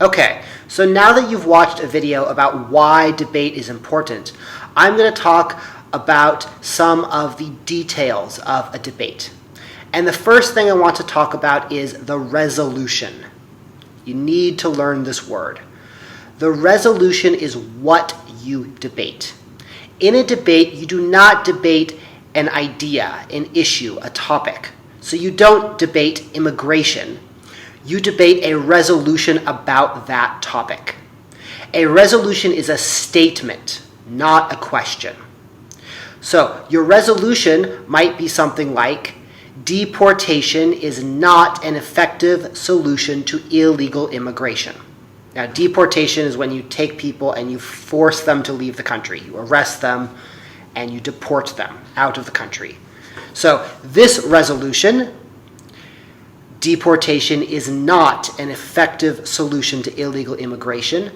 Okay, so now that you've watched a video about why debate is important, I'm going to talk about some of the details of a debate. And the first thing I want to talk about is the resolution. You need to learn this word. The resolution is what you debate. In a debate, you do not debate an idea, an issue, a topic. So you don't debate immigration. You debate a resolution about that topic. A resolution is a statement, not a question. So your resolution might be something like, deportation is not an effective solution to illegal immigration. Now, deportation is when you take people and you force them to leave the country. You arrest them and you deport them out of the country. So this resolution, deportation is not an effective solution to illegal immigration,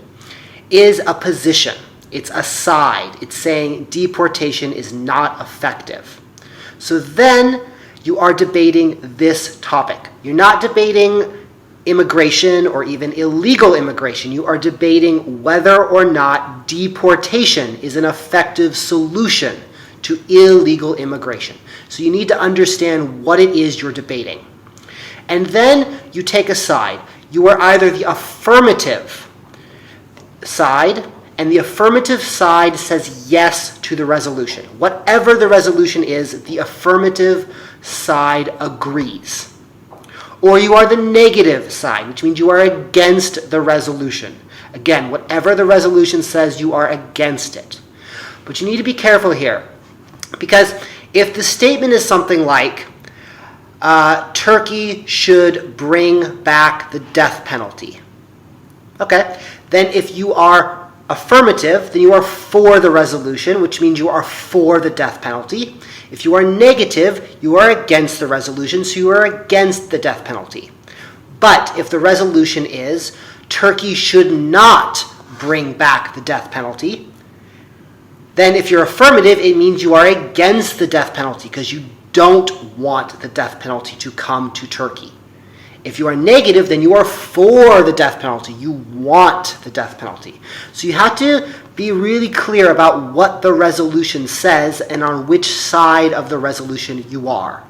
is a position. It's a side. It's saying deportation is not effective. So then you are debating this topic. You're not debating immigration or even illegal immigration. You are debating whether or not deportation is an effective solution to illegal immigration. So you need to understand what it is you're debating. And then you take a side. You are either the affirmative side, and the affirmative side says yes to the resolution. Whatever the resolution is, the affirmative side agrees. Or you are the negative side, which means you are against the resolution. Again, whatever the resolution says, you are against it. But you need to be careful here, because if the statement is something like, Turkey should bring back the death penalty, okay, then if you are affirmative, then you are for the resolution, which means you are for the death penalty. If you are negative, you are against the resolution, so you are against the death penalty. But if the resolution is Turkey should not bring back the death penalty, then if you're affirmative, it means you are against the death penalty because you don't want the death penalty to come to Turkey. If you are negative, then you are for the death penalty. You want the death penalty. So you have to be really clear about what the resolution says and on which side of the resolution you are.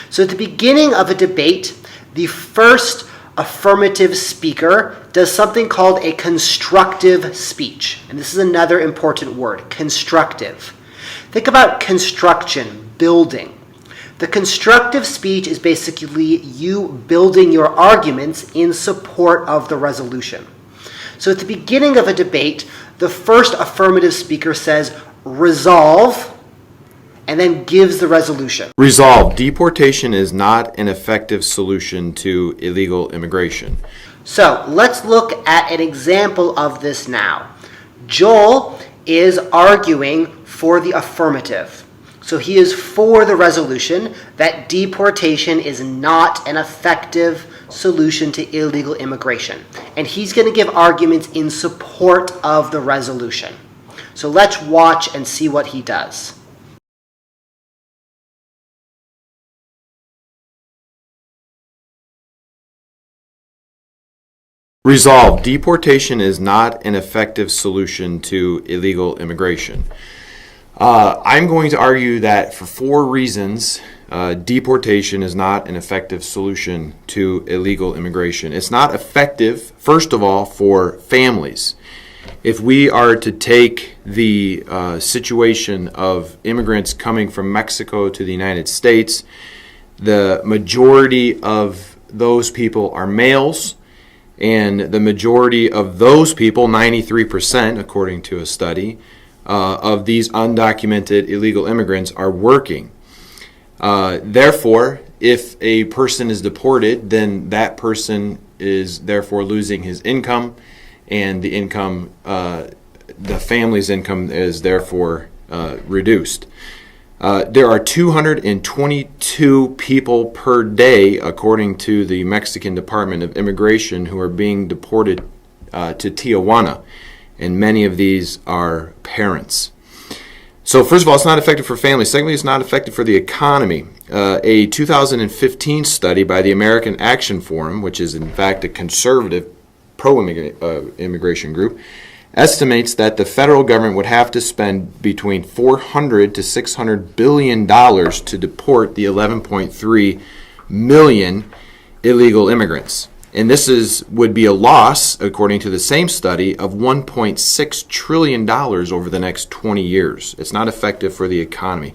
So at the beginning of a debate, the first affirmative speaker does something called a constructive speech. And this is another important word, constructive. Think about construction, building. The constructive speech is basically you building your arguments in support of the resolution. So at the beginning of a debate, the first affirmative speaker says, resolve, and then gives the resolution. Resolve. Deportation is not an effective solution to illegal immigration. So let's look at an example of this now. Joel is arguing for the affirmative. So he is for the resolution that deportation is not an effective solution to illegal immigration. And he's going to give arguments in support of the resolution. So let's watch and see what he does. Resolve. Deportation is not an effective solution to illegal immigration. I'm going to argue that for 4 reasons, deportation is not an effective solution to illegal immigration. It's not effective, first of all, for families. If we are to take the situation of immigrants coming from Mexico to the United States, the majority of those people are males, and the majority of those people, 93%, according to a study, of these undocumented illegal immigrants are working. Therefore, if a person is deported, then that person is therefore losing his income, and the income, the family's income is therefore reduced. There are 222 people per day, according to the Mexican Department of Immigration, who are being deported to Tijuana, and many of these are parents. So first of all, it's not effective for families. Secondly, it's not effective for the economy. A 2015 study by the American Action Forum, which is in fact a conservative pro-immigration group, estimates that the federal government would have to spend between $400 to $600 billion to deport the 11.3 million illegal immigrants. And this would be a loss, according to the same study, of $1.6 trillion over the next 20 years. It's not effective for the economy.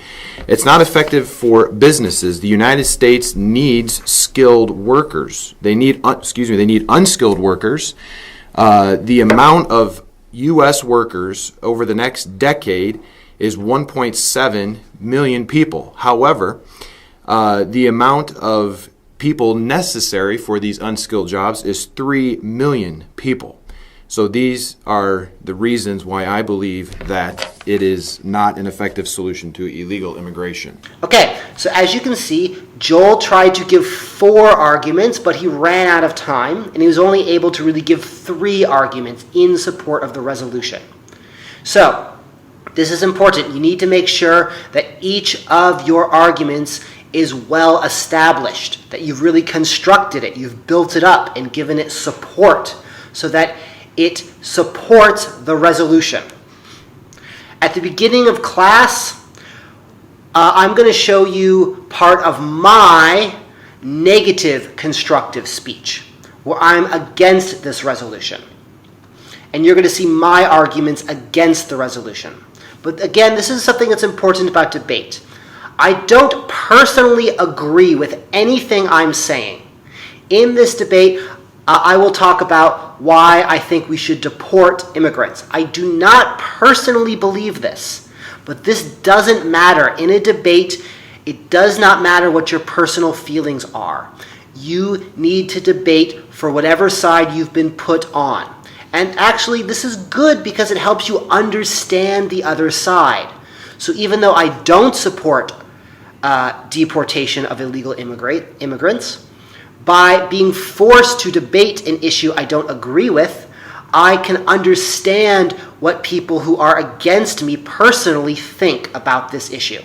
It's not effective for businesses. The United States needs skilled workers. They need unskilled workers. The amount of U.S. workers over the next decade is 1.7 million people. However, the amount of people necessary for these unskilled jobs is 3 million people. So these are the reasons why I believe that it is not an effective solution to illegal immigration. Okay, so as you can see, Joel tried to give 4 arguments, but he ran out of time, and he was only able to really give 3 arguments in support of the resolution. So, this is important. You need to make sure that each of your arguments is well established, that you've really constructed it, you've built it up and given it support so that it supports the resolution. At the beginning of class, I'm going to show you part of my negative constructive speech, where I'm against this resolution. And you're going to see my arguments against the resolution. But again, this is something that's important about debate. I don't personally agree with anything I'm saying. In this debate, I will talk about why I think we should deport immigrants. I do not personally believe this, but this doesn't matter. In a debate, it does not matter what your personal feelings are. You need to debate for whatever side you've been put on. And actually, this is good because it helps you understand the other side. So even though I don't support deportation of illegal immigrants, by being forced to debate an issue I don't agree with, I can understand what people who are against me personally think about this issue.